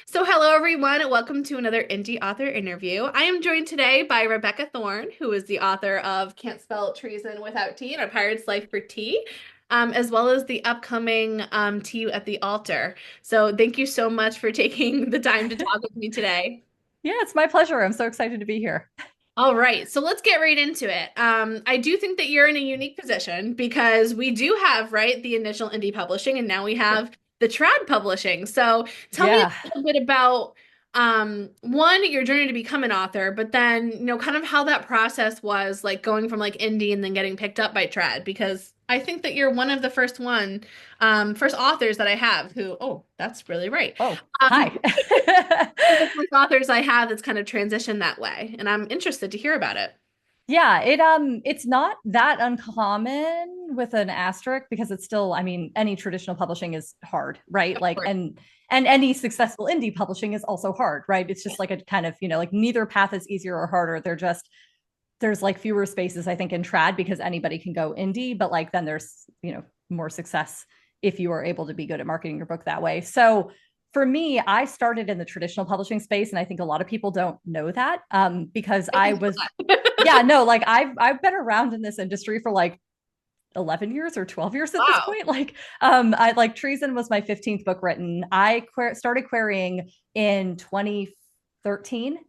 So, hello everyone, and welcome to another indie author interview. I am joined today by Rebecca Thorne, who is the author of Can't Spell Treason Without Tea and A Pirate's Life for Tea, as well as the upcoming Tea at the Altar. So, thank you so much for taking the time to talk with me today. Yeah, it's my pleasure. I'm so excited to be here. All right, so let's get right into it. I do think that you're in a unique position because we do have, right, the initial indie publishing, and now we have the trad publishing. So tell me Yeah. a little bit about one, your journey to become an author, but then, kind of how that process was like going from like indie and then getting picked up by trad, because I think that you're one of the first authors that I have who, oh, that's really right. Oh, Um, hi. the first authors I have that's kind of transitioned that way, and I'm interested to hear about it. Yeah, it's not that uncommon with an asterisk because it's still, I mean, any traditional publishing is hard, right? Of Like course. and any successful indie publishing is also hard, right? It's just like a kind of, like neither path is easier or harder. There's like fewer spaces I think in trad because anybody can go indie, but like then there's, more success if you are able to be good at marketing your book that way. So for me, I started in the traditional publishing space, and I think a lot of people don't know that because Thank I you for was, that. yeah, no, like I've been around in this industry for like 11 years or 12 years at this Wow. point. Like, I like Treason was my 15th book written. Started querying in 2013.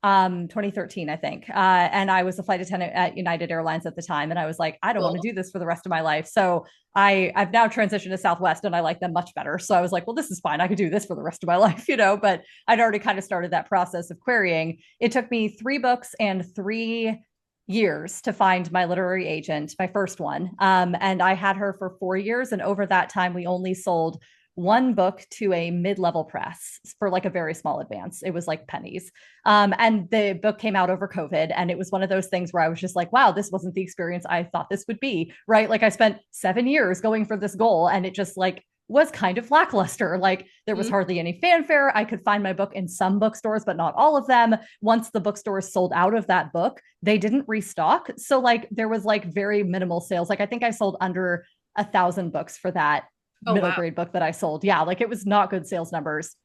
2013, I think. And I was a flight attendant at United Airlines at the time. And I was like, I don't want to Cool. do this for the rest of my life. So I've now transitioned to Southwest and I like them much better. So I was like, well, this is fine. I could do this for the rest of my life, but I'd already kind of started that process of querying. It took me 3 books and 3 years to find my literary agent, my first one. And I had her for 4 years. And over that time, we only sold one book to a mid-level press for like a very small advance. It was like pennies. And the book came out over COVID. And it was one of those things where I was just like, wow, this wasn't the experience I thought this would be. Right. Like I spent 7 years going for this goal and it just like was kind of lackluster. Like there was Mhm. hardly any fanfare. I could find my book in some bookstores, but not all of them. Once the bookstores sold out of that book, they didn't restock. So like there was like very minimal sales. Like I think I sold under 1,000 books for that Oh, middle wow. grade book that I sold. Yeah, like it was not good sales numbers.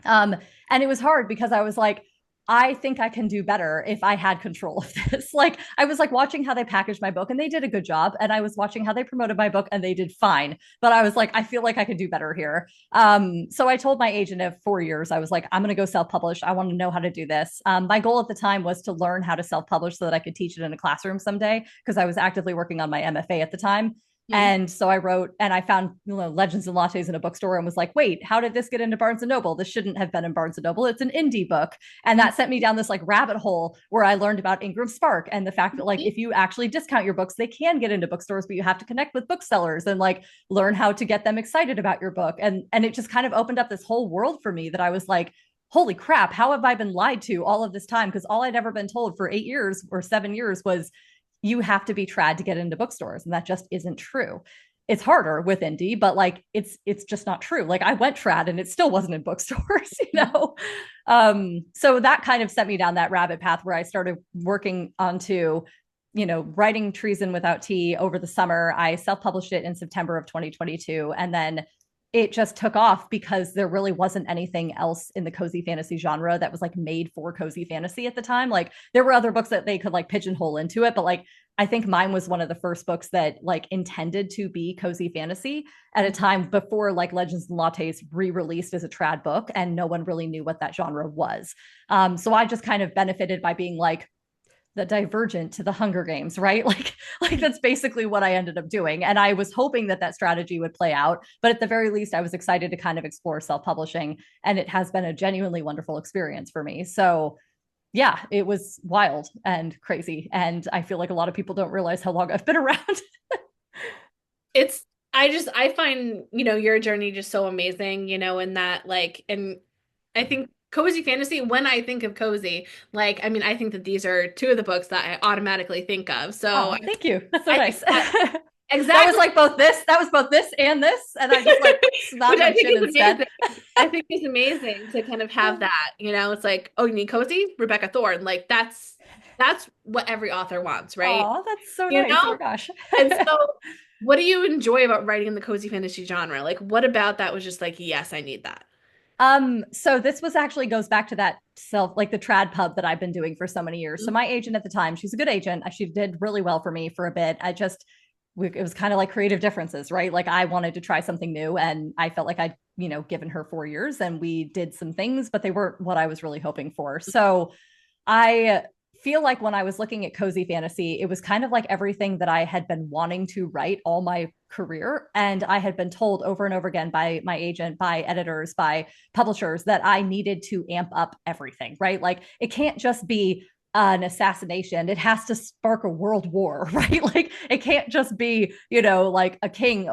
Um, and it was hard because I was like, I think I can do better if I had control of this. Like I was like watching how they packaged my book and they did a good job. And I was watching how they promoted my book and they did fine. But I was like, I feel like I could do better here. So I told my agent of 4 years, I was like, I'm going to go self-publish. I want to know how to do this. My goal at the time was to learn how to self-publish so that I could teach it in a classroom someday because I was actively working on my MFA at the time. Mhm. And so I wrote and I found Legends and Lattes in a bookstore and was like, wait, how did this get into Barnes and Noble? This shouldn't have been in Barnes and Noble. It's an indie book. And Mhm. that sent me down this like rabbit hole where I learned about Ingram Spark and the fact that like if you actually discount your books, they can get into bookstores, but you have to connect with booksellers and like learn how to get them excited about your book. And it just kind of opened up this whole world for me that I was like, holy crap, how have I been lied to all of this time? Because all I'd ever been told for 8 years or 7 years was you have to be trad to get into bookstores. And that just isn't true. It's harder with indie, but like it's just not true. Like I went trad and it still wasn't in bookstores, you know. So that kind of sent me down that rabbit path where I started working onto, writing Treason Without Tea over the summer. I self-published it in September of 2022, and then it just took off because there really wasn't anything else in the cozy fantasy genre that was like made for cozy fantasy at the time. Like there were other books that they could like pigeonhole into it, but like I think mine was one of the first books that like intended to be cozy fantasy at a time before like Legends and Lattes re-released as a trad book, and no one really knew what that genre was. So I just kind of benefited by being like the divergent to the Hunger Games, right? Like that's basically what I ended up doing. And I was hoping that that strategy would play out, but at the very least, I was excited to kind of explore self-publishing, and it has been a genuinely wonderful experience for me. So yeah, it was wild and crazy, and I feel like a lot of people don't realize how long I've been around. It's, I find, your journey just so amazing, in that, like, and I think cozy fantasy, when I think of cozy, like, I mean, I think that these are two of the books that I automatically think of. So Oh, thank you. That's so I think nice. that That was exactly, like both this, that was both this and this, and I just like which smacked I my think chin is instead. amazing. I think is amazing to kind of have that, it's like, oh, you need cozy? Rebecca Thorne. Like that's what every author wants, right? Oh, that's so You nice. Oh my know? gosh. And so what do you enjoy about writing in the cozy fantasy genre? Like what about that was just like, yes, I need that. So this was actually goes back to that like the trad pub that I've been doing for so many years. So my agent at the time, she's a good agent. She did really well for me for a bit. It was kind of like creative differences, right? Like I wanted to try something new and I felt like I'd, given her 4 years and we did some things, but they weren't what I was really hoping for. So I feel like when I was looking at cozy fantasy, it was kind of like everything that I had been wanting to write all my career. And I had been told over and over again by my agent, by editors, by publishers that I needed to amp up everything, right? Like it can't just be an assassination. It has to spark a world war, right? Like it can't just be, like a king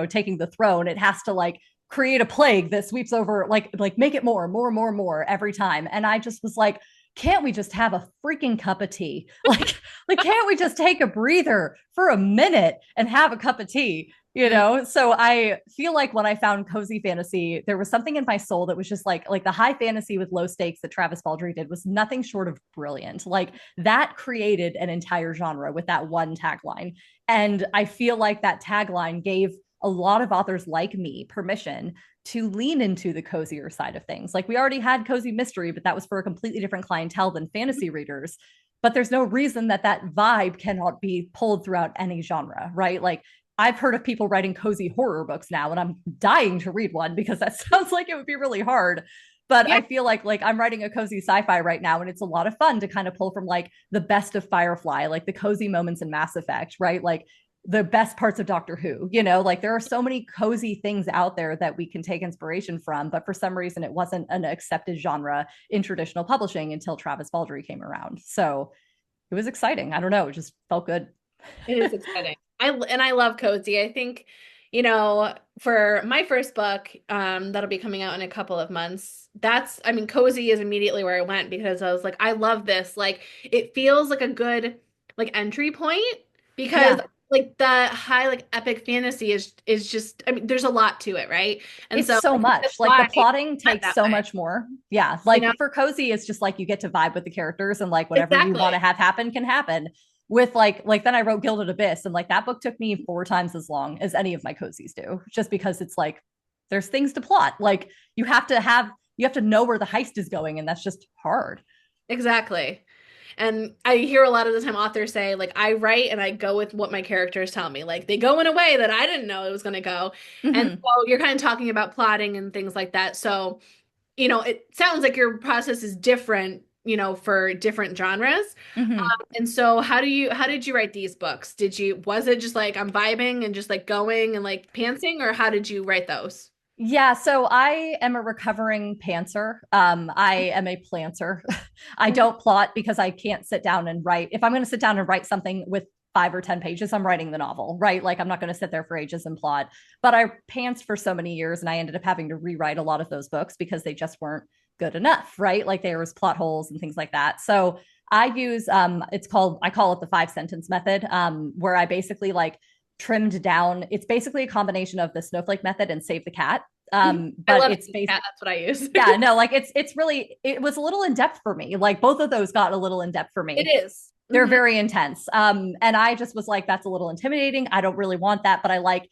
taking the throne. It has to like create a plague that sweeps over, like make it more every time. And I just was like, can't we just have a freaking cup of tea? Like can't we just take a breather for a minute and have a cup of tea? So I feel like when I found cozy fantasy, there was something in my soul that was just like the high fantasy with low stakes that Travis Baldree did was nothing short of brilliant. Like that created an entire genre with that one tagline. And I feel like that tagline gave a lot of authors like me permission to lean into the cozier side of things. Like we already had cozy mystery, but that was for a completely different clientele than fantasy readers. But there's no reason that vibe cannot be pulled throughout any genre, right? Like I've heard of people writing cozy horror books now, and I'm dying to read one because that sounds like it would be really hard. But Yeah. I feel like I'm writing a cozy sci-fi right now, and it's a lot of fun to kind of pull from like the best of Firefly, like the cozy moments in Mass Effect, right? Like the best parts of Doctor Who, like there are so many cozy things out there that we can take inspiration from, but for some reason it wasn't an accepted genre in traditional publishing until Travis Baldree came around. So it was exciting. I don't know, it just felt good. It is exciting. I love cozy. I think, for my first book, that'll be coming out in a couple of months. I mean, cozy is immediately where I went because I was like, I love this. Like, it feels like a good like entry point because Yeah, like the high like epic fantasy is just, I mean, there's a lot to it, right? And it's so so I think that's much like the why I plotting went takes that so way. much more. Yeah, You know? like for cozy it's just like you get to vibe with the characters and like whatever you Exactly. want to have happen can happen. With like then I wrote Gilded Abyss and like that book took me 4 times as long as any of my cozies do, just because it's like there's things to plot. Like you have to know where the heist is going, and that's just hard. Exactly. And I hear a lot of the time authors say, like, I write and I go with what my characters tell me. Like, they go in a way that I didn't know it was going to go. And Mm-hmm. so you're kind of talking about plotting and things like that. So, it sounds like your process is different, for different genres. Mm-hmm. And so how did you write these books? Was it just like I'm vibing and just like going and like pantsing, or how did you write those? Yeah, so I am a recovering pantser. I am a planter. I Mhm. don't plot because I can't sit down and write. If I'm going to sit down and write something with 5 or 10 pages, I'm writing the novel, right? Like I'm not going to sit there for ages and plot. But I pants for so many years, and I ended up having to rewrite a lot of those books because they just weren't good enough, right? Like there was plot holes and things like that. So I use I call it the 5 sentence method, where I basically like trimmed down. It's basically a combination of the snowflake method and save the cat. Mhm. I But love it's it. based, Yeah, that's what I use. yeah, no, like it's really, it was a little in depth for me. Like both of those got a little in depth for It me. is. They're Mhm. very intense. And I just was like, that's a little intimidating. I don't really want that, but I like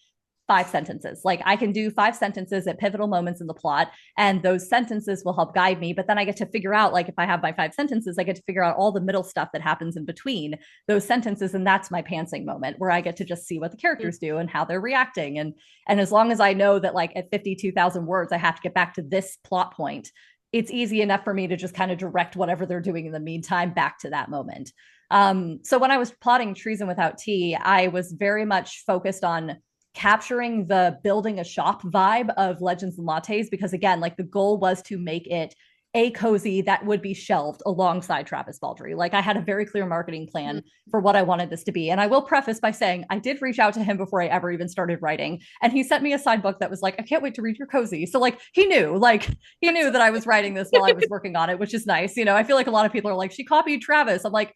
5 sentences. Like I can do 5 sentences at pivotal moments in the plot, and those sentences will help guide me. But then I get to figure out, like, if I have my 5 sentences, I get to figure out all the middle stuff that happens in between those sentences. And that's my pantsing moment where I get to just see what the characters do and how they're reacting. And as long as I know that like at 52,000 words, I have to get back to this plot point, it's easy enough for me to just kind of direct whatever they're doing in the meantime back to that moment. So when I was plotting Treason Without Tea, I was very much focused on capturing the building a shop vibe of Legends and Lattes, because again, like the goal was to make it a cozy that would be shelved alongside Travis Baldree. Like I had a very clear marketing plan for what I wanted this to be. And I will preface by saying I did reach out to him before I ever even started writing. And he sent me a side book that was like, I can't wait to read your cozy. So like he knew that I was writing this while I was working on it, which is nice. I feel like a lot of people are like, she copied Travis. I'm like,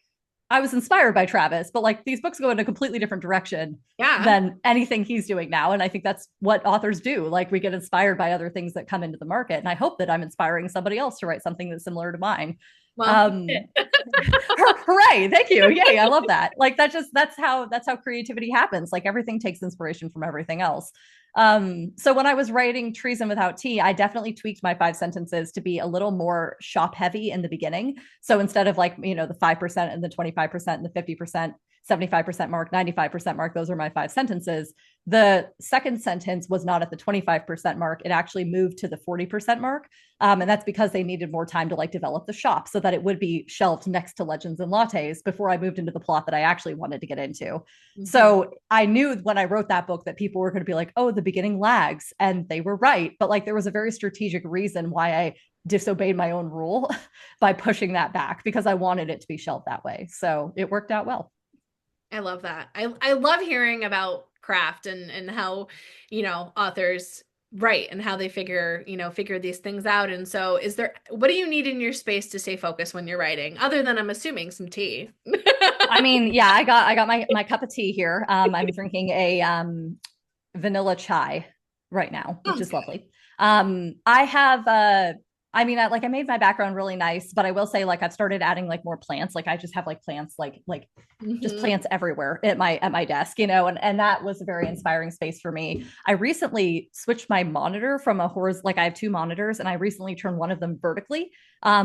I was inspired by Travis, but like these books go in a completely different direction Yeah. than anything he's doing now. And I think that's what authors do. Like we get inspired by other things that come into the market. And I hope that I'm inspiring somebody else to write something that's similar to mine. Well, Um, hooray. Thank you. Yay. I love that. Like that's how creativity happens. Like everything takes inspiration from everything else. So when I was writing Treason Without Tea, I definitely tweaked my 5 sentences to be a little more shop heavy in the beginning. So instead of like, the 5% and the 25% and the 50%, 75% mark, 95% mark, those are my 5 sentences. The second sentence was not at the 25% mark. It actually moved to the 40% mark. And that's because they needed more time to like develop the shop so that it would be shelved next to Legends and Lattes before I moved into the plot that I actually wanted to get into. Mm-hmm. So I knew when I wrote that book that people were going to be like, oh, the beginning lags. And they were right. But like there was a very strategic reason why I disobeyed my own rule by pushing that back because I wanted it to be shelved that way. So it worked out well. I love that. I love hearing about craft and how, authors write and how they figure these things out. And so what do you need in your space to stay focused when you're writing, other than I'm assuming some tea? I mean, yeah, I got my cup of tea here. I'm drinking a vanilla chai right now, which Sounds is good. lovely. I have I mean, I made my background really nice, but I will say like I've started adding like more plants. Like I just have like plants like just Mm-hmm. plants everywhere at my desk, and that was a very inspiring space for me. I recently switched my monitor from a horizontal, like I have two monitors, and I recently turned one of them vertically,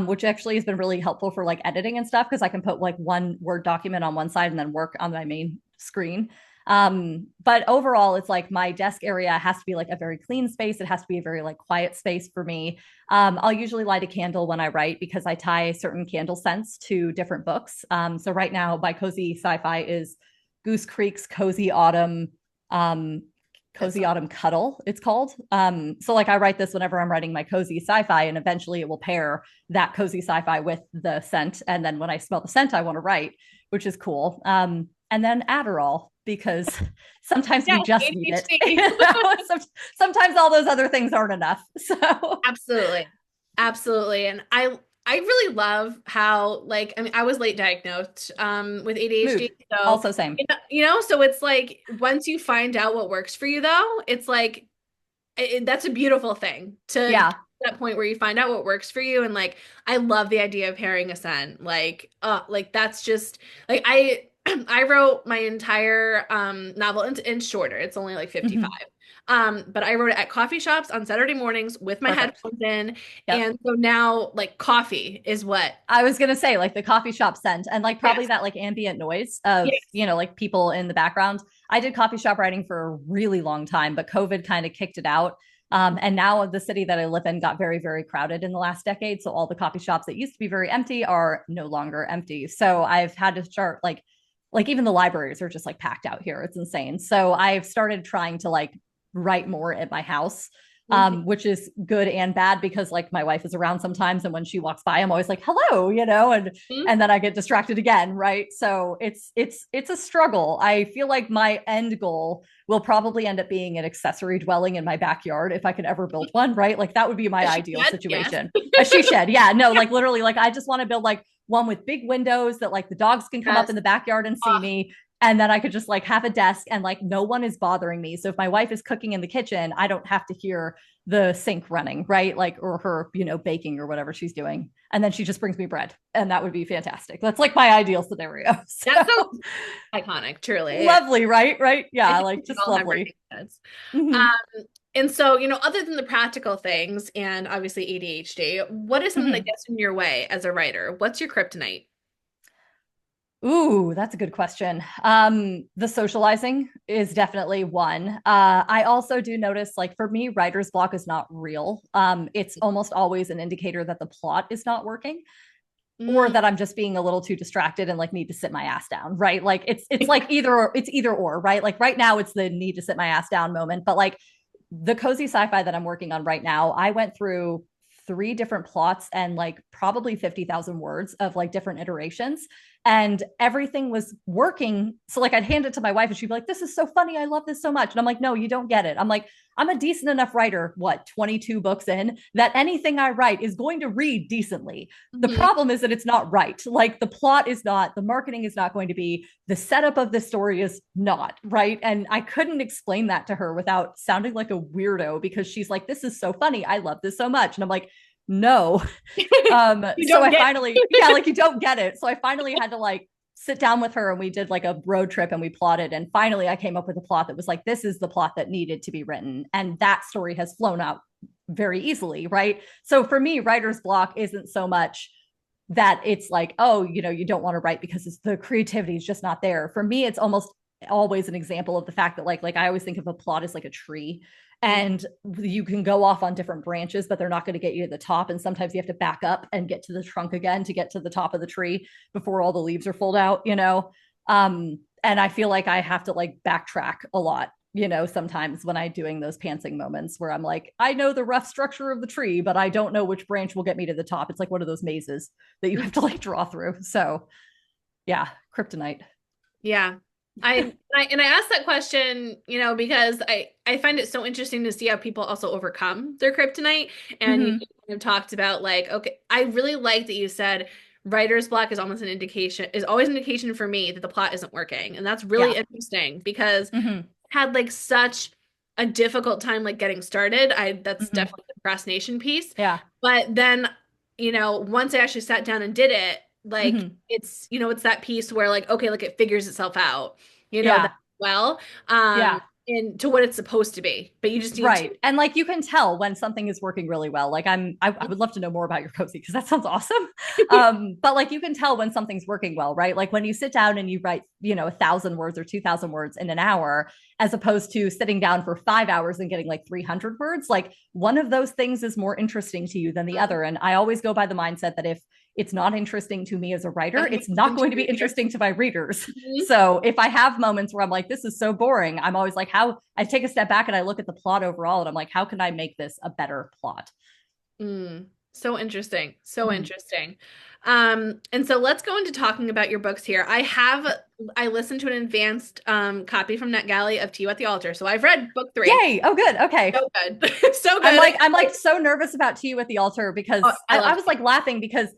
which actually has been really helpful for like editing and stuff because I can put like one Word document on one side and then work on my main screen. But overall, it's like my desk area has to be like a very clean space. It has to be a very like quiet space for me. I'll usually light a candle when I write because I tie certain candle scents to different books. So right now, my cozy sci-fi is Goose Creek's um, That's Cozy Autumn Cuddle, it's called. So like I write this whenever I'm writing my cozy sci-fi, and eventually it will pair that cozy sci-fi with the scent. And then when I smell the scent, I want to write, which is cool. And then Adderall because sometimes we yes, just need it. ADHD. Sometimes all those other things aren't enough. So Absolutely. Absolutely. And I really love how like I mean I was late diagnosed with mood, ADHD. So also same. so it's like once you find out what works for you though, it's like that's a beautiful thing to get to Yeah, that point where you find out what works for you. And like I love the idea of pairing a scent. Like that's just like I wrote my entire novel in shorter. It's only like 55. mm-hmm. But I wrote it at coffee shops on Saturday mornings with my Perfect. headphones in. Yep. And so now like coffee is what. I was gonna say like the coffee shop scent and like probably Yes. that like ambient noise of Yes. like people in the background. I did coffee shop writing for a really long time, but COVID kind of kicked it out. And now the city that I live in got very, very crowded in the last decade. So all the coffee shops that used to be very empty are no longer empty. So I've had to start like even the libraries are just like packed out here. It's insane. So I've started trying to like write more at my house, Mhm. which is good and bad because like my wife is around sometimes, and when she walks by, I'm always like, "Hello," and then I get distracted again, right? So it's a struggle. I feel like my end goal will probably end up being an accessory dwelling in my backyard if I could ever build one, right? Like that would be my She ideal said yes. situation. A she shed, yeah, no, like literally, like I just want to build like one with big windows that like the dogs can come up Yes. in the backyard and see Oh, me, and then I could just like have a desk and like no one is bothering me. So if my wife is cooking in the kitchen, I don't have to hear the sink running, right? Like, or her, baking or whatever she's doing. And then she just brings me bread. And that would be fantastic. That's like my ideal scenario. that's so So iconic, truly. lovely, right? Right. I Yeah. think Like we just all have lovely. writing heads. Mm-hmm. And so, other than the practical things and obviously ADHD, what is something that Mm-hmm. gets in your way as a writer? What's your kryptonite? Ooh, that's a good question. The socializing is definitely one. I also do notice, like for me, writer's block is not real. It's almost always an indicator that the plot is not working, or Mm, that I'm just being a little too distracted and like need to sit my ass down, right? Like it's like either or, right? Like right now it's the need to sit my ass down moment, but like the cozy sci-fi that I'm working on right now, I went through three different plots and like probably 50,000 words of like different iterations, and everything was working. So like I'd hand it to my wife and she'd be like, "This is so funny. I love this so much." And I'm like, "No, you don't get it." I'm like, "I'm a decent enough writer, what, 22 books in, that anything I write is going to read decently. The mhm. problem is that it's not right. Like the plot is not, the marketing is not going to be, the setup of the story is not right." And I couldn't explain that to her without sounding like a weirdo because she's like, "This is so funny. I love this so much." And I'm like, "No." You So don't I get finally, yeah, like you don't get it. So I finally had to like sit down with her and we did like a road trip and we plotted. And finally, I came up with a plot that was like, this is the plot that needed to be written. And that story has flown out very easily. Right. So for me, writer's block isn't so much that it's like, oh, you don't want to write because the creativity is just not there. For me, it's almost always an example of the fact that like I always think of a plot as like a tree, and you can go off on different branches, but they're not going to get you to the top. And sometimes you have to back up and get to the trunk again to get to the top of the tree before all the leaves are pulled out, and I feel like I have to like backtrack a lot, sometimes when I'm doing those pantsing moments where I'm like, I know the rough structure of the tree, but I don't know which branch will get me to the top. It's like one of those mazes that you have to like draw through. So yeah, kryptonite. Yeah. I asked that question, because I find it so interesting to see how people also overcome their kryptonite. And you Mm-hmm. kind of talked about like, okay, I really like that you said writer's block is almost is always an indication for me that the plot isn't working. And that's really Yeah. interesting because Mm-hmm. I had like such a difficult time like getting started. That's Mm-hmm. definitely the procrastination piece. Yeah. But then, once I actually sat down and did it, like Mm-hmm. it's that piece where like, okay, like it figures itself out, that Yeah. well, Yeah. and to what it's supposed to be. But you just need to. Right. And like you can tell when something is working really well. Like I would love to know more about your cozy because that sounds awesome. But like you can tell when something's working well, right? Like when you sit down and you write, 1,000 words or 2,000 words in an hour, as opposed to sitting down for 5 hours and getting like 300 words, like one of those things is more interesting to you than the other. And I always go by the mindset that if it's not interesting to me as a writer, Doesn't it's make not sense going to to be read it. interesting to my readers. Mhm. So if I have moments where I'm like, this is so boring, I'm always like, how I take a step back and I look at the plot overall and I'm like, how can I make this a better plot? So interesting. So Mm-hmm. interesting. And so let's go into talking about your books here. I listened to an advanced copy from NetGalley of To You at the Altar. So I've read book three. Yay. Oh, good. Okay. So good. So I'm good. like, I'm like so nervous about To You at the Altar Oh, because I I love was like laughing because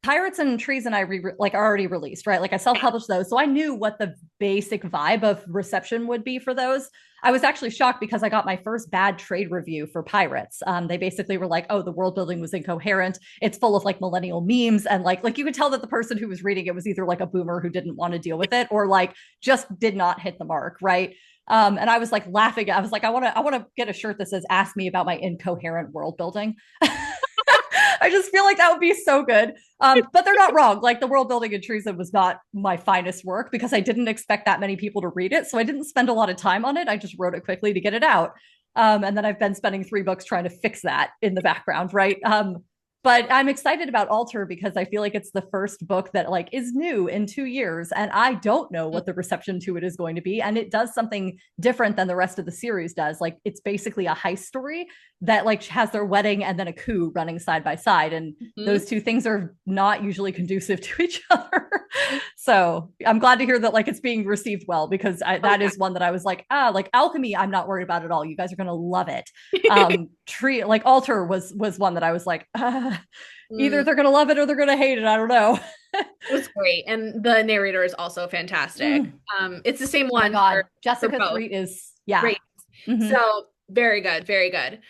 Pirates and Trees and I like are already released, right? Like I it. self-published those. So I knew what the basic vibe of reception would be for those. I was actually shocked because I got my first bad trade review for Pirates. They basically were like, "Oh, the world building was incoherent. It's full of like millennial memes, and like you could tell that the person who was reading it was either like a boomer who didn't want to deal with it, or like just did not hit the mark, right?" And I was like laughing. I was like, I want to get a shirt that says "Ask me about my incoherent world building." I just feel like that would be so good. But they're not wrong. Like the world building in Treason was not my finest work because I didn't expect that many people to read it. So I didn't spend a lot of time on it. I just wrote it quickly to get it out. And then I've been spending 3 books trying to fix that in the background, right? But I'm excited about Alter because I feel like it's the first book that like is new in 2 years, and I don't know what the reception to it is going to be. And it does something different than the rest of the series does. Like it's basically a heist story that like has their wedding and then a coup running side by side, and Mhm. those two things are not usually conducive to each other. So I'm glad to hear that like it's being received well because Oh that is one that I was like alchemy. I'm not worried about at all. You guys are gonna love it. yeah. Tree like Alter was one that I was like, either Mm. they're gonna love it or they're gonna hate it. I don't know. It was great. And the narrator is also fantastic. Mm. It's the same Oh my one god, for Jessica both. Threet is yeah. Great. Mm-hmm. So very good, very good.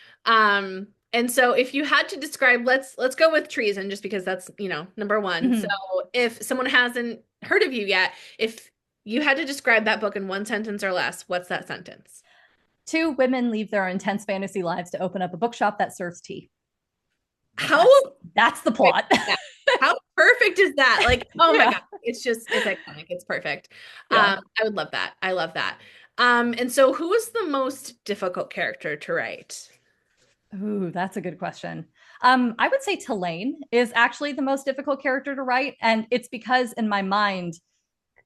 And so if you had to describe, let's go with treason just because that's, number one. So Mm-hmm. if someone hasn't heard of you yet, if you had to describe that book in one sentence or less, what's that sentence? Two women leave their intense fantasy lives to open up a bookshop that serves tea. How That's the great plot. is that? How perfect is that? Like, oh my Yeah. God, it's iconic. It's perfect. Yeah. I would love that. I love that. And so who is the most difficult character to write? Ooh, that's a good question. I would say Tulane is actually the most difficult character to write, and it's because in my mind,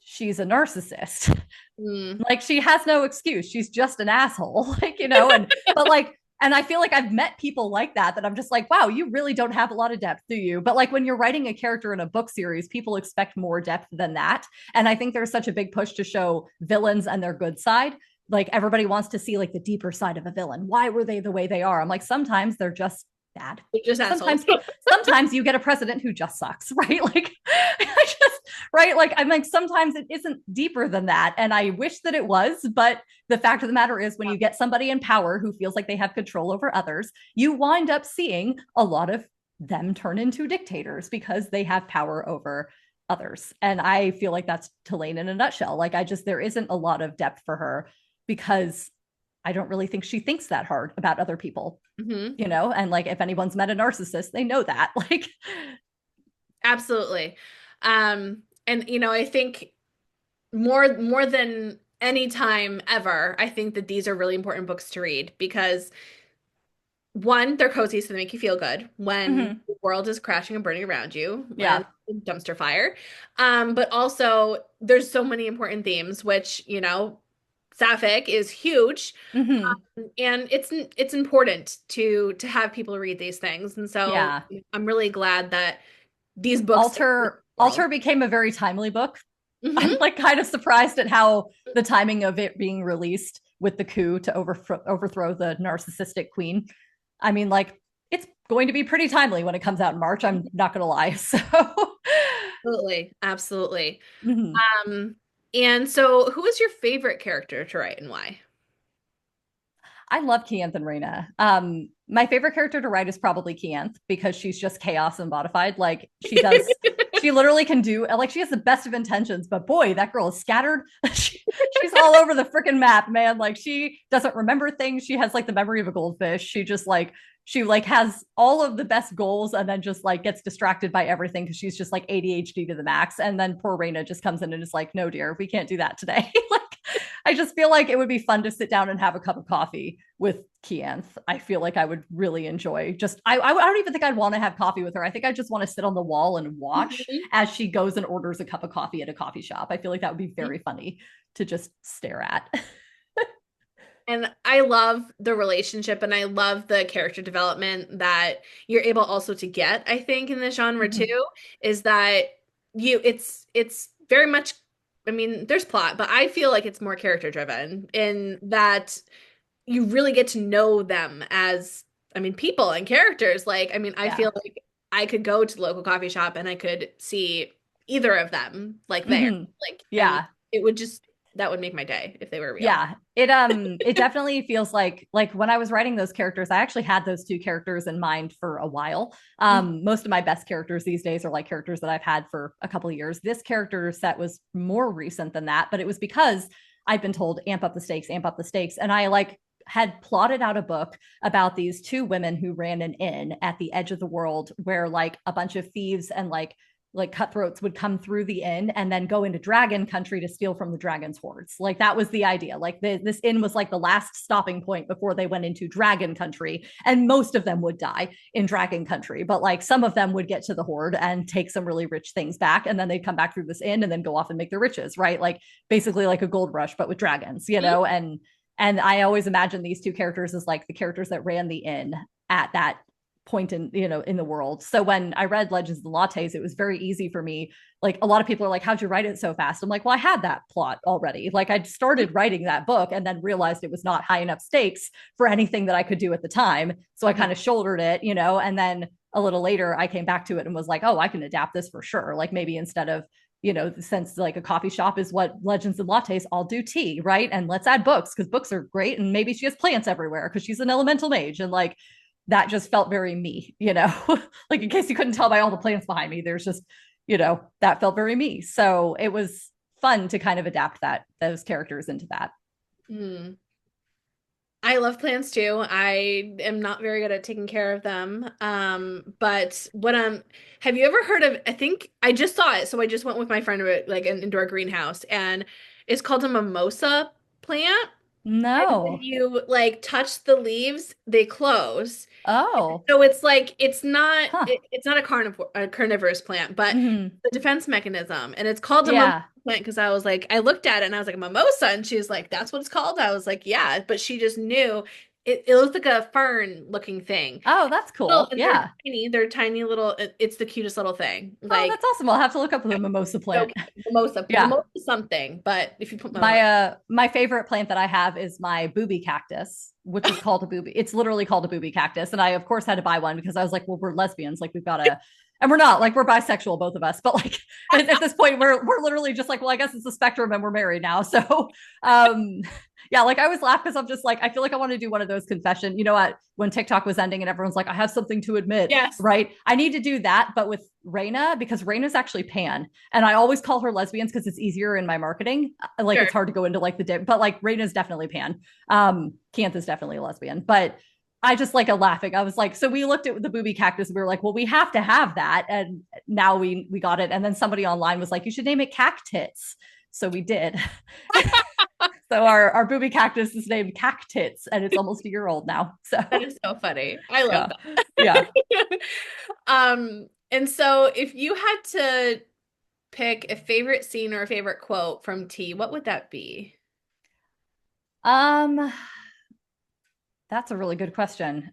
she's a narcissist. Mm. Like she has no excuse. She's just an asshole. And but like, and I feel like I've met people like that I'm just like, wow, you really don't have a lot of depth, do you? But like when you're writing a character in a book series, people expect more depth than that. And I think there's such a big push to show villains and their good side. Like everybody wants to see like the deeper side of a villain. Why were they the way they are? I'm like, sometimes they're just bad. They're just assholes. Sometimes you get a president who just sucks, right? Like I just right? Like I'm like sometimes it isn't deeper than that, and I wish that it was. But the fact of the matter is, when you get somebody in power who feels like they have control over others, you wind up seeing a lot of them turn into dictators because they have power over others. And I feel like that's Tulane in a nutshell. Like there isn't a lot of depth for her because I don't really think she thinks that hard about other people, Hmm. and like if anyone's met a narcissist, they know that. Like, Absolutely. And I think more than any time ever, I think that these are really important books to read because one, they're cozy, so they make you feel good when mm-hmm. the world is crashing and burning around you and Yeah. dumpster fire. But also there's so many important themes, which, Sapphic is huge, Mm-hmm. and it's important to have people read these things. And so Yeah. I'm really glad that these books exist in the world. Alter became a very timely book. I'm Hmm. like kind of surprised at how the timing of it being released with the coup to overthrow the narcissistic queen. I mean, like it's going to be pretty timely when it comes out in March. I'm not going to lie. So, Absolutely, absolutely. mhm. Um, and so who is your favorite character to write and why? I love Kianth and Reina. My favorite character to write is probably Kianth because she's just chaos and modified. Like she literally can do, like, she has the best of intentions, but boy, that girl is scattered. She's all over the freaking map, man. Like, she doesn't remember things. She has like the memory of a goldfish. She like has all of the best goals and then just like gets distracted by everything because she's just like ADHD to the max. And then poor Reina just comes in and is like, no, dear, we can't do that today. Like, I just feel like it would be fun to sit down and have a cup of coffee with Kianth. I feel like I would really enjoy I don't even think I'd want to have coffee with her. I think I just want to sit on the wall and watch Mhm. as she goes and orders a cup of coffee at a coffee shop. I feel like that would be very funny to just stare at. And I love the relationship and I love the character development that you're able also to get, I think, in the genre Mhm. too, is that it's very much, I mean, there's plot, but I feel like it's more character driven in that you really get to know them as, I mean, people and characters. Like, I mean, I Yeah. feel like I could go to the local coffee shop and I could see either of them like there. Hmm. Like, and Yeah. it would just that would make my day if they were real. Yeah, it definitely feels like when I was writing those characters, I actually had those two characters in mind for a while. Most of my best characters these days are like characters that I've had for a couple of years. This character set was more recent than that, but it was because I've been told amp up the stakes, and I like had plotted out a book about these two women who ran an inn at the edge of the world where like a bunch of thieves and like cutthroats would come through the inn and then go into dragon country to steal from the dragon's hordes. Like that was the idea. Like this inn was like the last stopping point before they went into dragon country, and most of them would die in dragon country, but like some of them would get to the horde and take some really rich things back, and then they'd come back through this inn and then go off and make their riches, right? Like basically like a gold rush but with dragons, and I always imagine these two characters as like the characters that ran the inn at that point in the world. So when I read Legends of the Lattes, it was very easy for me. Like a lot of people are like, how'd you write it so fast? I'm like, well, I had that plot already. Like I'd started writing that book and then realized it was not high enough stakes for anything that I could do at the time. So I kind of shouldered it, and then a little later I came back to it and was like, oh, I can adapt this for sure. Like maybe instead of since like a coffee shop is what Legends and Lattes, I'll do tea, right? And let's add books because books are great. And maybe she has plants everywhere because she's an elemental mage. And like that just felt very me. Like in case you couldn't tell by all the plants behind me, there's just, that felt very me. So it was fun to kind of adapt those characters into that. Mm. I love plants too. I am not very good at taking care of them. But have you ever heard of, I think I just saw it, so I just went with my friend like into our greenhouse, and it's called a mimosa plant. And when No. you like touch the leaves, they close. Oh. So it's like Huh. it's not a carnivorous plant, but Hmm. the defense memechanism. And it's called a mimosa Yeah. plant because I was like, I looked at it and I was like, mimosa, and she was like, that's what it's called. I was like, yeah, but she just knew it looks like a fern looking thing. Oh, that's Little, cool. and Yeah. they're tiny little, it's the cutest little thing. Oh, Like, that's awesome. I'll have to look up the mimosa plant. okay, mimosa, Yeah. mimosa something, but if you put mimosa. My favorite plant that I have is my booby cactus, which is called a booby. It's literally called a booby cactus, and I of course had to buy one because I was like, well, we're lesbians, like we've got to, and we're not, like we're bisexual, both of us, but like at this point we're literally just like, well, I guess it's a spectrum, and we're married now, so um Yeah, like I always laugh because I'm just like, I feel like I want to do one of those confession, when TikTok was ending and everyone's like, I have something to admit, Yes. right? I need to do that, but with Raina, because Raina's actually pan. And I always call her lesbians because it's easier in my marketing. Like Sure. it's hard to go into like but like Raina's definitely pan. Canth is definitely a lesbian. But I just like a laughing. I was like, so we looked at the booby cactus and we were like, well, we have to have that. And now we got it. And then somebody online was like, you should name it Cactits. So we did. So our booby cactus is named Cactits, and it's almost a year old now. So That is so funny. I love yeah, yeah. that. And so if you had to pick a favorite scene or a favorite quote from T, what would that be? Um, that's a really good question.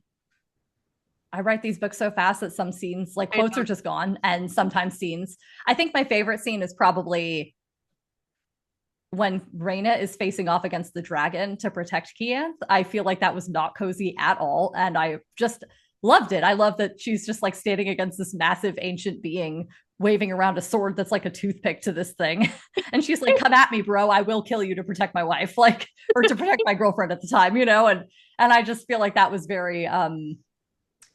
I write these books so fast that some scenes, like I quotes, are know. just gone, and sometimes scenes. I think my favorite scene is probably when Reyna is facing off against the dragon to protect Kianth. I feel like that was not cozy at all, and I just loved it. I love that she's just like standing against this massive ancient being waving around a sword that's like a toothpick to this thing. And she's like, come at me, bro. I will kill you to protect my wife, like, or to protect my girlfriend at the time, and I just feel like that was very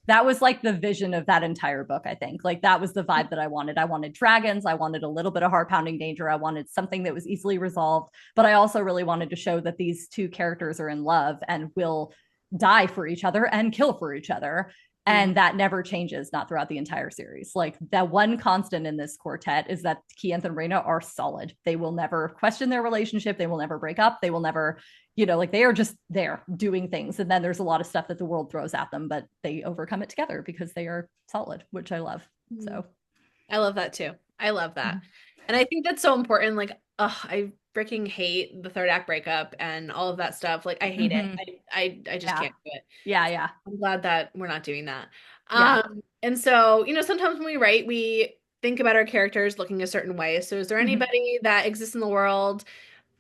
that was like the vision of that entire book. I think like that was the vibe that I wanted. I wanted dragons. I wanted a little bit of heart pounding danger. I wanted something that was easily resolved, but I also really wanted to show that these two characters are in love and will die for each other and kill for each other. Mhm. And that never changes, not throughout the entire series. Like that one constant in this quartet is that Kianth and Reyna are solid. They will never question their relationship. They will never break up. They will never, like they are just there doing things. And then there's a lot of stuff that the world throws at them, but they overcome it together because they are solid, which I love. Mhm. So, I love that too. I love that. mhm. And I think that's so important. Like, I freaking hate the third act breakup and all of that stuff. Like, I hate it. Mm-hmm. I just Yeah. can't do it. Yeah. Yeah. I'm glad that we're not doing that. Yeah. And so, sometimes when we write, we think about our characters looking a certain way. So is there Mm-hmm. anybody that exists in the world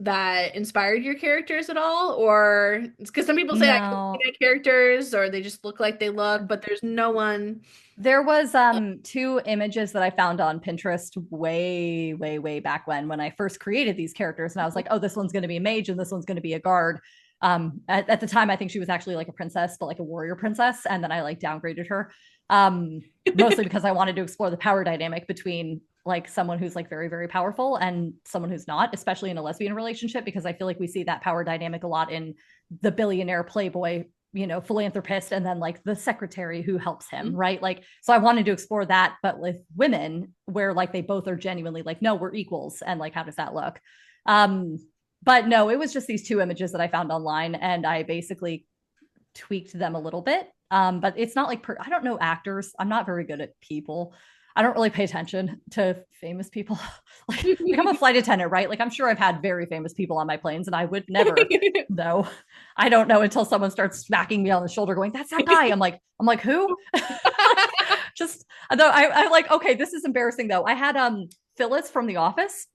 that inspired your characters at all? Or because some people say I couldn't see No, my characters or they just look like they look, but there's no one. there was two images that I found on Pinterest way, way, way back when I first created these characters. And I was like, oh, this one's gonna be a mage and this one's gonna be a guard. At the time, I think she was actually like a princess, but like a warrior princess. And then I like downgraded her. Mostly because I wanted to explore the power dynamic between like someone who's like very, very powerful and someone who's not, especially in a lesbian relationship, because I feel like we see that power dynamic a lot in the billionaire playboy philanthropist and then like the secretary who helps him, right? Like, so I wanted to explore that, but with women where like they both are genuinely like, no, we're equals. And like, how does that look? Um, but no, it was just these two images that I found online and I basically tweaked them a little bit. But it's not like, I don't know actors. I'm not very good at people. I don't really pay attention to famous people. like I'm a flight attendant, right? Like I'm sure I've had very famous people on my planes and I would never know. I don't know until someone starts smacking me on the shoulder going, that's that guy. I'm like, who? Just though I'm like, okay, this is embarrassing though. I had Phyllis from The Office.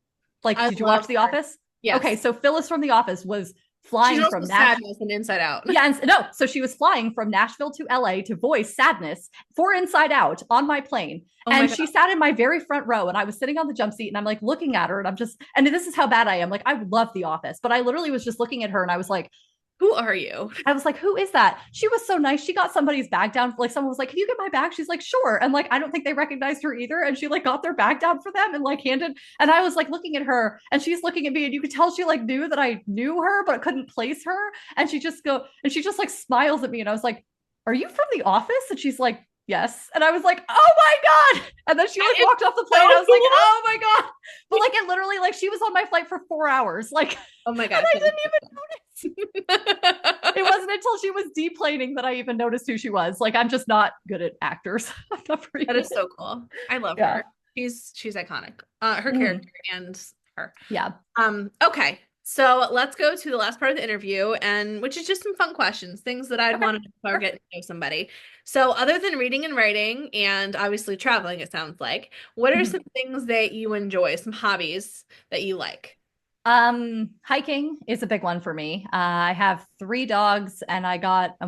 Like, I did you watch love The her. Office? Okay, Yes. so Phyllis from The Office was She's flying also from Nashville. sadness and inside out. Yeah, and no, so she was flying from Nashville to LA to voice Sadness for Inside Out on my plane. Oh my And God. she sat in my very front row, and I was sitting on the jump seat, and I'm like looking at her, and and this is how bad I am. Like, I love The Office, but I literally was just looking at her, and Who are you? who is that? She was so nice. She got somebody's bag down. Like someone was like, can you get my bag? She's like, sure. And like, I don't think they recognized her either. And she like got their bag down for them and like handed. And I was like looking at her and she's looking at me and you could tell she like knew that I knew her, but couldn't place her. And she just like smiles at me. And I was like, are you from The Office? And she's like, yes. And I was like, oh my God. And then she like walked off the plane. So I was like, cool. oh my God. But like it literally, like she was on my flight for 4 hours. Like, Oh my and gosh. I didn't even it wasn't until she was deplaning that I even noticed who she was. Like, I'm just not good at actors. I'm not very That good. is so cool. I love Yeah. her. She's iconic. Her Mhm. character and her. Yeah. Okay. So let's go to the last part of the interview, and which is just some fun questions, things that I'd Okay. want to know if I were Sure. getting to know somebody. So other than reading and writing and obviously traveling, it sounds like, what are Mhm. some things that you enjoy, some hobbies that you like? Hiking is a big one for me. I have three dogs, and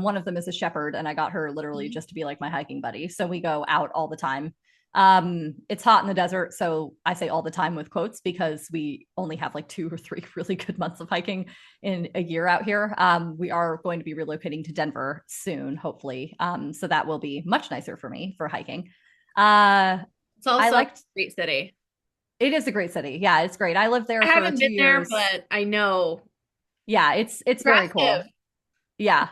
one of them is a shepherd, and I got her literally just to be like my hiking buddy. So we go out all the time. It's hot in the desert, so I say all the time with quotes because we only have like 2 or 3 really good months of hiking in a year out here. We are going to be relocating to Denver soon, hopefully. So that will be much nicer for me for hiking. Uh, It's I also a liked great city. it is a great city. Yeah, it's great. I lived I there for haven't two been there, years. but I know. Yeah, it's very Attractive. cool. Yeah.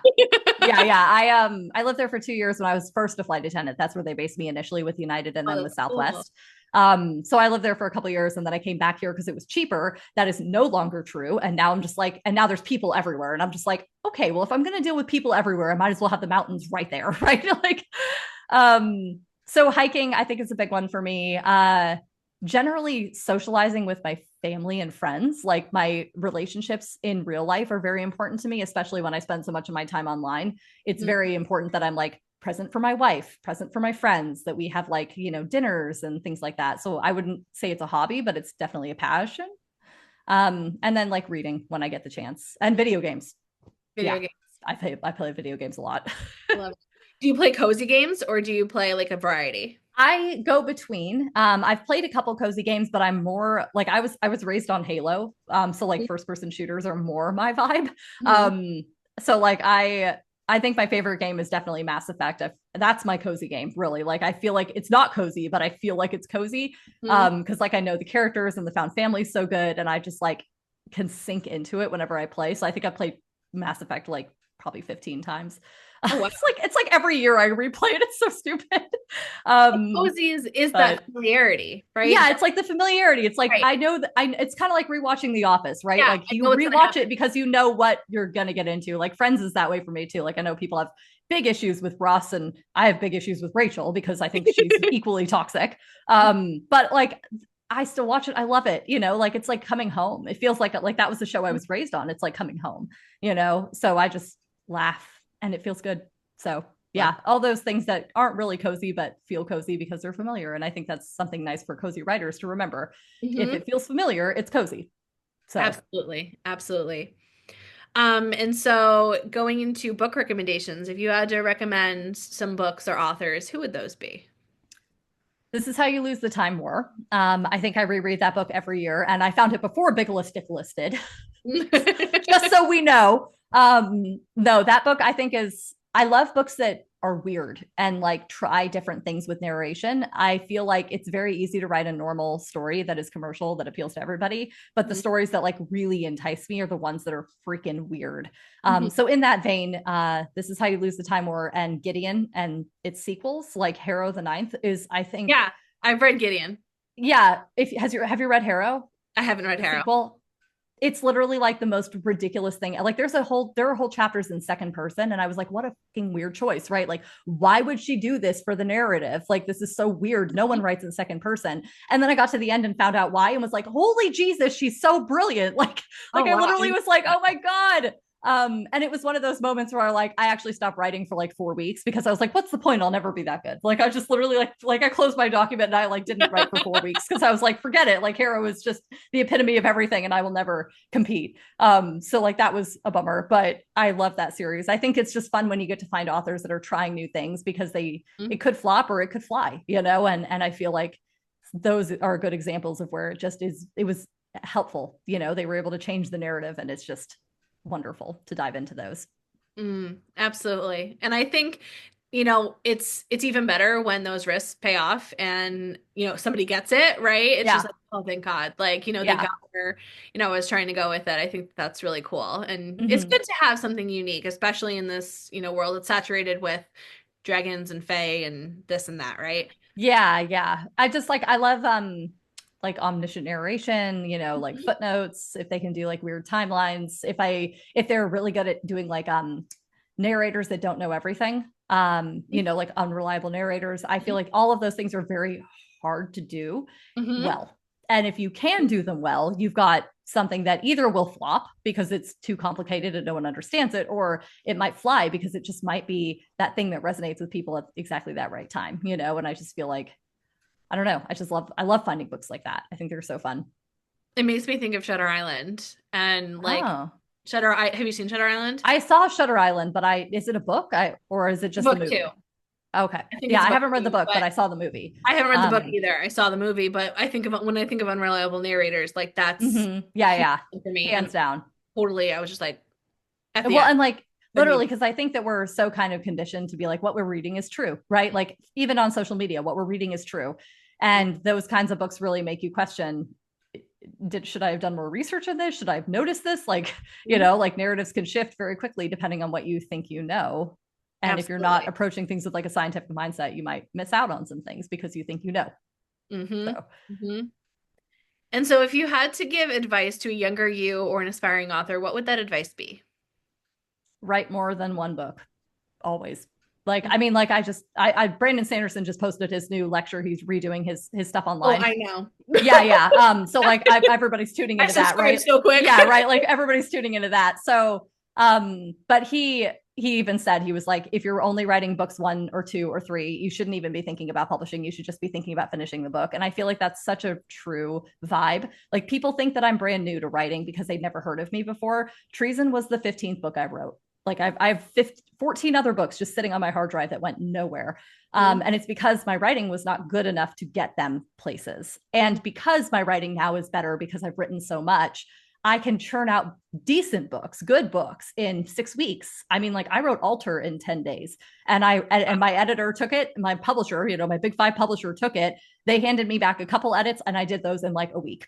Yeah. I lived there for 2 years when I was first a flight attendant. That's where they based me initially with United and Oh, then with that's cool. Southwest. So I lived there for a couple of years and then I came back here because it was cheaper. That is no longer true. And now I'm just like, and now there's people everywhere. And I'm just like, okay, well, if I'm gonna deal with people everywhere, I might as well have the mountains right there, right? Like, so hiking, I think is a big one for me. Generally socializing with my family and friends, like my relationships in real life are very important to me, especially when I spend so much of my time online. It's Mhm. very important that I'm like present for my wife, present for my friends, that we have like, dinners and things like that. So I wouldn't say it's a hobby, but it's definitely a passion. And then like reading when I get the chance, and video games. Video Yeah, games. I play video games a lot. Love it. Do you play cozy games or do you play like a variety? I go between. I've played a couple cozy games, but I'm more like I was raised on Halo. So like first person shooters are more my vibe. Mhm. Um, so like I think my favorite game is definitely Mass Effect. That's my cozy game, really. Like I feel like it's not cozy, but I feel like it's cozy. Mhm. Because like I know the characters and the found family so good, and I just like can sink into it whenever I play. So I think I played Mass Effect like probably 15 times. Oh, wow. It's like every year I replay it. It's so stupid. Cozy is that But familiarity, right? yeah, it's like the familiarity. It's like Right. I know that it's kind of like rewatching The Office, right? Yeah, Like I you know what's gonna rewatch happen. it because you know what you're gonna get into. Like Friends is that way for me too. Like I know people have big issues with Ross, and I have big issues with Rachel because I think she's equally toxic. But like I still watch it. I love it. Like it's like coming home. It feels like that was the show I was raised on. It's like coming home. So I just laugh and it feels good. So Love yeah, all those things that aren't really cozy but feel cozy because they're familiar. And I think that's something nice for cozy writers to remember. it. If Hmm. it feels familiar, it's cozy. So Absolutely. Absolutely. And so going into book recommendations, if you had to recommend some books or authors, who would those be? this is how you lose the time war. I think I reread that book every year, and I found it before Big Listic listed, just so we know. No, that book I think is, I love books that are weird and like try different things with narration. I feel like it's very easy to write a normal story that is commercial that appeals to everybody, but the Mhm. stories that like really entice me are the ones that are freaking weird. Mhm. So in that vein, This Is How You Lose the Time War and Gideon and its sequels, like Harrow the Ninth, is I think, Yeah, I've read Gideon. yeah. If has your have you read Harrow, I haven't read the Harrow. sequel? It's literally like the most ridiculous thing. Like there are whole chapters in second person, and I was like, what a fucking weird choice, right? Like, why would she do this for the narrative? Like, this is so weird. No one writes in second person. And then I got to the end and found out why, and was like, holy Jesus, she's so brilliant. Oh, Like I wow. I literally didn't was know like, that. oh my God. And it was one of those moments where I actually stopped writing for like 4 weeks because I was like, what's the point? I'll never be that good. Like I just literally like I closed my document and I like didn't write for 4 weeks because I was like, forget it. Like Harrow is just the epitome of everything and I will never compete. So like that was a bummer, but I love that series. I think it's just fun when you get to find authors that are trying new things because it could flop or it could fly, and I feel like those are good examples of where it was helpful. They were able to change the narrative and it's just wonderful to dive into those. Absolutely. And I think, it's even better when those risks pay off and, somebody gets it, right? It's just Yeah. like, oh, thank God. Like, they Yeah. got where, I was trying to go with it. I think that's really cool. And it's Mm-hmm. good to have something unique, especially in this, world that's saturated with dragons and fae and this and that, right? Yeah, yeah. I love like omniscient narration, like Mhm. footnotes, if they can do like weird timelines, if they're really good at doing like narrators that don't know everything, like unreliable narrators. I feel like all of those things are very hard to do Hmm. well. And if you can do them well, you've got something that either will flop because it's too complicated and no one understands it, or it might fly because it just might be that thing that resonates with people at exactly that right time. And I just feel like, I don't know, I love finding books like that. I think they're so fun. It makes me think of Shutter Island and like Oh, Have you seen Shutter Island? I saw Shutter Island, but is it a book? Or is it just the Book two. movie? Okay. I think Yeah, it's I about haven't read the you, book, but but I saw the movie. I haven't read the book either. I saw the movie, but I think of when I think of unreliable narrators, like that's Yeah, huge yeah. for me. Hands And down. totally, I was just like at the Well, end. and like But literally, maybe because I think that we're so kind of conditioned to be like, what we're reading is true, right? Like even on social media, what we're reading is true. And those kinds of books really make you question, should I have done more research on this? Should I have noticed this? Like, like narratives can shift very quickly depending on what you think you know. And if you're not absolutely. approaching things with like a scientific mindset, you might miss out on some things because you think you know. Mm-hmm. So Mm-hmm. And so, if you had to give advice to a younger you or an aspiring author, what would that advice be? write more than one book, always. Like, I mean, like I Brandon Sanderson just posted his new lecture. He's redoing his stuff Oh, online. I know. Yeah, yeah. So like everybody's tuning I into that, subscribe right? so quick. Yeah, right. Like everybody's tuning into that. So but he even said, he was like, if you're only writing books one or two or three, you shouldn't even be thinking about publishing. You should just be thinking about finishing the book. And I feel like that's such a true vibe. Like people think that I'm brand new to writing because they've never heard of me before. Treason was the 15th book I wrote. Like I have 14 other books just sitting on my hard drive that went nowhere. And it's because my writing was not good enough to get them places. And because my writing now is better because I've written so much, I can churn out decent books, good books in 6 weeks. I mean, like I wrote Alter in 10 days and my editor took it, my publisher, my big five publisher took it. They handed me back a couple edits and I did those in like a week.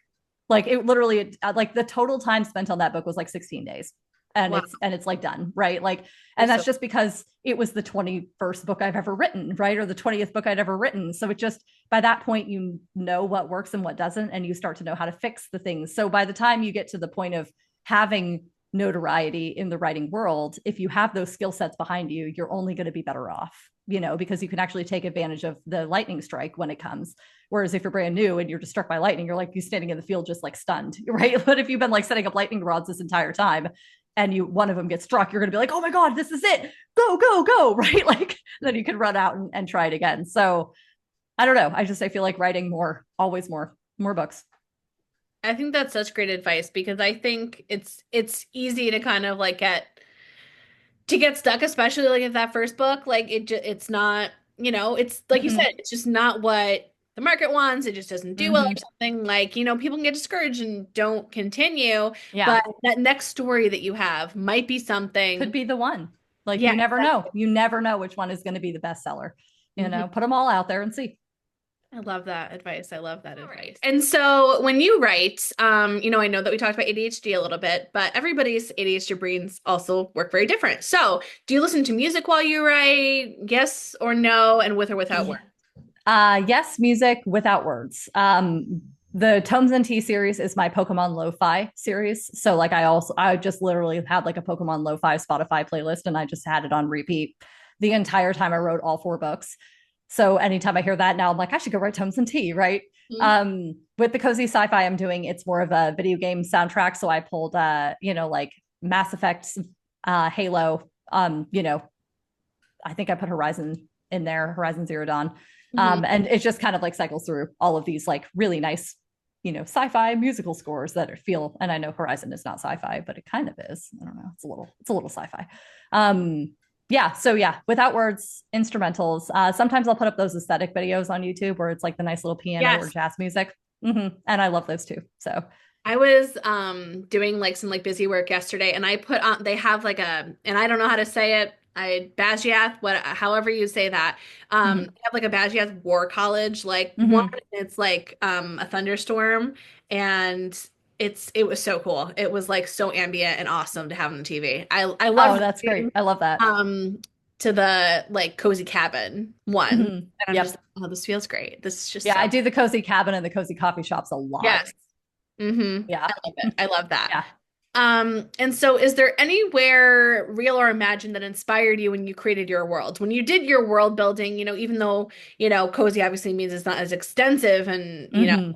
Like it literally, like the total time spent on that book was like 16 days and Wow. it's like done, right? Like, and That's that's so just because it was the 21st book I've ever written, right? Or the 20th book I'd ever written. So it just, by that point, you know what works and what doesn't, and you start to know how to fix the things. So by the time you get to the point of having notoriety in the writing world, if you have those skill sets behind you, you're only going to be better off, because you can actually take advantage of the lightning strike when it comes. Whereas if you're brand new and you're just struck by lightning, you're like you standing in the field just like stunned, right? But if you've been like setting up lightning rods this entire time and one of them gets struck, you're going to be like, oh my God, this is it. Go, go, go. Right. Like then you can run out and try it again. So I don't know. I feel like writing more, always more books. I think that's such great advice because I think it's easy to kind of like get stuck, especially like if that first book, like it's not, it's like you said, Mm-hmm. it's just not what the market wants. It just doesn't do well or Mm-hmm. something. Like, people can get discouraged and don't continue, Yeah. but that next story that you have might be Could something. be the one. Like Yeah, you never know. exactly. You never know which one is going to be the bestseller. Mhm. Put them all out there and see. I love that advice. I love that advice. And so when you write, I know that we talked about ADHD a little bit, but everybody's ADHD brains also work very different. So do you listen to music while you write? Yes or no? And with or without words? Yes, music without words. The Tomes and Tea series is my Pokemon lo-fi series. So like I just literally had like a Pokemon lo-fi Spotify playlist and I just had it on repeat the entire time I wrote all four books. So anytime I hear that now, I'm like, I should go write Tomes and Tea, right? Mhm. With the cozy sci-fi I'm doing, it's more of a video game soundtrack. So I pulled like Mass Effect, Halo, I think I put Horizon in there, Horizon Zero Dawn. Mhm. And it just kind of like cycles through all of these like really nice, sci-fi musical scores that feel, and I know Horizon is not sci-fi, but it kind of is. I don't know. It's a little sci-fi. Yeah. So yeah, without words, instrumentals. Sometimes I'll put up those aesthetic videos on YouTube where it's like the nice little piano or Yes. jazz music. And I love those too. So I was doing like some like busy work yesterday and I put on they have like and I don't know how to say it. I Bajiath, however you say that. mhm. They have like a Bajiath War College like one. Mhm. It's like a thunderstorm and it was so cool. It was like so ambient and awesome to have on the TV. I Oh, love that's great. I love that. to the like cozy cabin one. And I'm just Yep. oh, this feels great. This is just Yeah, so I do the cozy cabin and the cozy coffee shops a lot. yes. Mm-hmm. Yeah. I love it. I love that. Yeah. And so is there anywhere real or imagined that inspired you when you created your world? When you did your world building, even though, cozy obviously means it's not as extensive and, hmm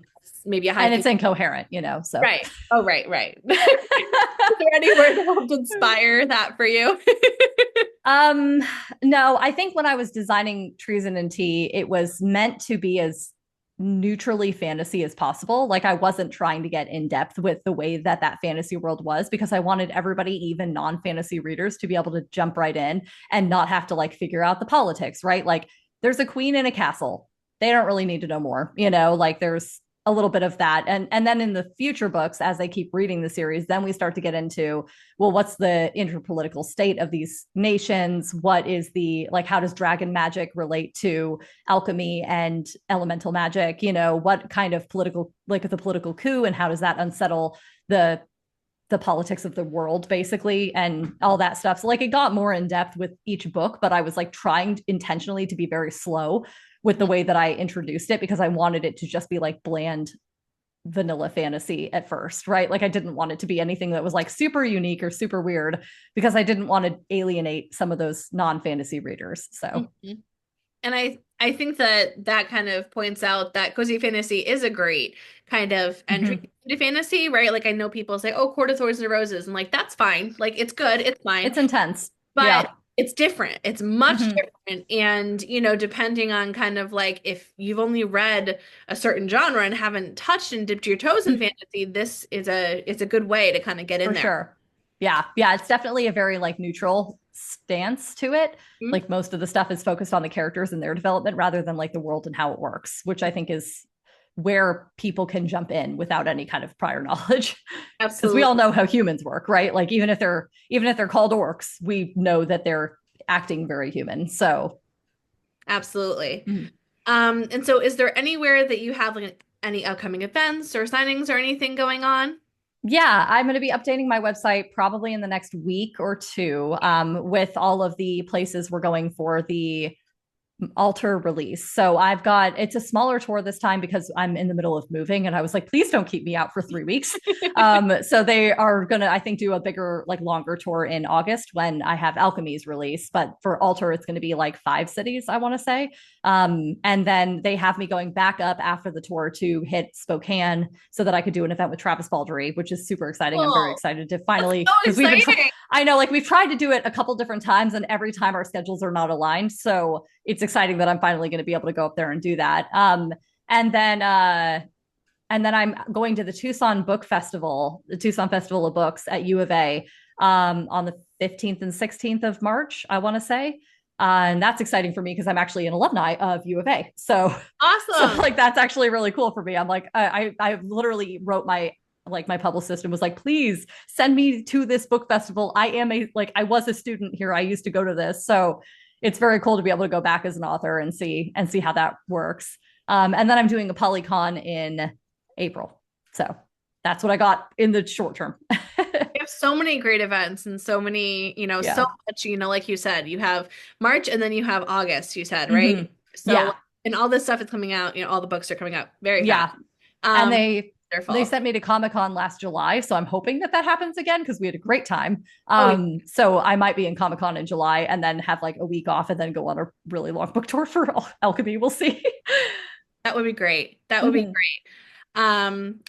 maybe a high And thing. it's incoherent, so. Right. Oh, right, right. Is there anywhere that helped inspire that for you? um, no, I think when I was designing Treason and Tea, it was meant to be as neutrally fantasy as possible. Like I wasn't trying to get in depth with the way that fantasy world was because I wanted everybody, even non-fantasy readers, to be able to jump right in and not have to like figure out the politics, right? Like there's a queen in a castle. They don't really need to know more, like there's a little bit of that. And then in the future books, as I keep reading the series, then we start to get into, well, what's the interpolitical state of these nations? What is the, like, how does dragon magic relate to alchemy and elemental magic? What kind of political, like the political coup, and how does that unsettle the politics of the world, basically, and all that stuff. So like it got more in depth with each book, but I was like trying intentionally to be very slow with the way that I introduced it, because I wanted it to just be like bland vanilla fantasy at first, right? Like I didn't want it to be anything that was like super unique or super weird, because I didn't want to alienate some of those non-fantasy readers. So Mhm. And I think that kind of points out that cozy fantasy is a great kind of entry mm-hmm. into fantasy, right? Like I know people say, "Oh, Court of Thorns and Roses," and like that's fine. Like it's good, it's fine. It's intense. But Yeah. it's different. It's much Mm-hmm. different. And, depending on kind of like if you've only read a certain genre and haven't touched and dipped your toes in fantasy, this is a good way to kind of get in For there. sure. Yeah. Yeah. It's definitely a very like neutral stance to it. Mhm. Like most of the stuff is focused on the characters and their development rather than like the world and how it works, which I think is where people can jump in without any kind of prior knowledge. Because we all Absolutely. know how humans work, right? Like even if they're called orcs, we know that they're acting very human. So Absolutely. mm. And so is there anywhere that you have like any upcoming events or signings or anything going on? Yeah, I'm going to be updating my website probably in the next week or two, with all of the places we're going for the alter release. So it's a smaller tour this time because I'm in the middle of moving, and I was like, please don't keep me out for 3 weeks. So they are gonna, I think, do a bigger, like longer tour in August when I have Alchemy's release. But for alter, it's going to be like 5 cities, I want to say. And then they have me going back up after the tour to hit Spokane so that I could do an event with Travis Baldree, which is super exciting. I'm very Cool. excited to That's finally, so because exciting. I know, like we've tried to do it a couple different times, and every time our schedules are not aligned. So it's exciting that I'm finally going to be able to go up there and do that. And then I'm going to the Tucson Festival of Books at U of A, on the 15th and 16th of March, I want to say. And that's exciting for me because I'm actually an alumni of U of A. So Awesome. like that's actually really cool for me. I'm like, I literally wrote my publicist and was like, please send me to this book festival. I was a student here. I used to go to this. So it's very cool to be able to go back as an author and see how that works. And then I'm doing a Polycon in April. So that's what I got in the short term. You have so many great events and so many, so Yeah. much, like you said, you have March and then you have August, you said, right? Mm-hmm. So, Yeah. and all this stuff is coming out, all the books are coming out very fast. Yeah. And they Wonderful. sent me to Comic-Con last July, so I'm hoping that happens again because we had a great time. Oh, yeah, So I might be in Comic-Con in July and then have like a week off and then go on a really long book tour for Alchemy. We'll see. that would be great. That would be Mhm. great.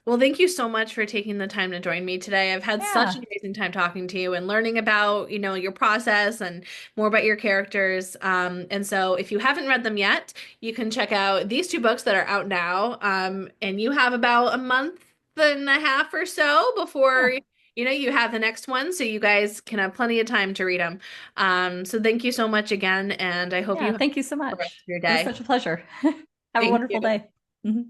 Well, thank you so much for taking the time to join me today. I've had such Yeah. an amazing time talking to you and learning about, your process and more about your characters. And so if you haven't read them yet, you can check out these two books that are out now. And you have about a month and a half or so before, Yeah. you have the next one. So you guys can have plenty of time to read them. So thank you so much again, and I hope you Yeah. have Thank you so the rest much. of your It was day. such a pleasure. Have a Thank wonderful you. day. Mhm.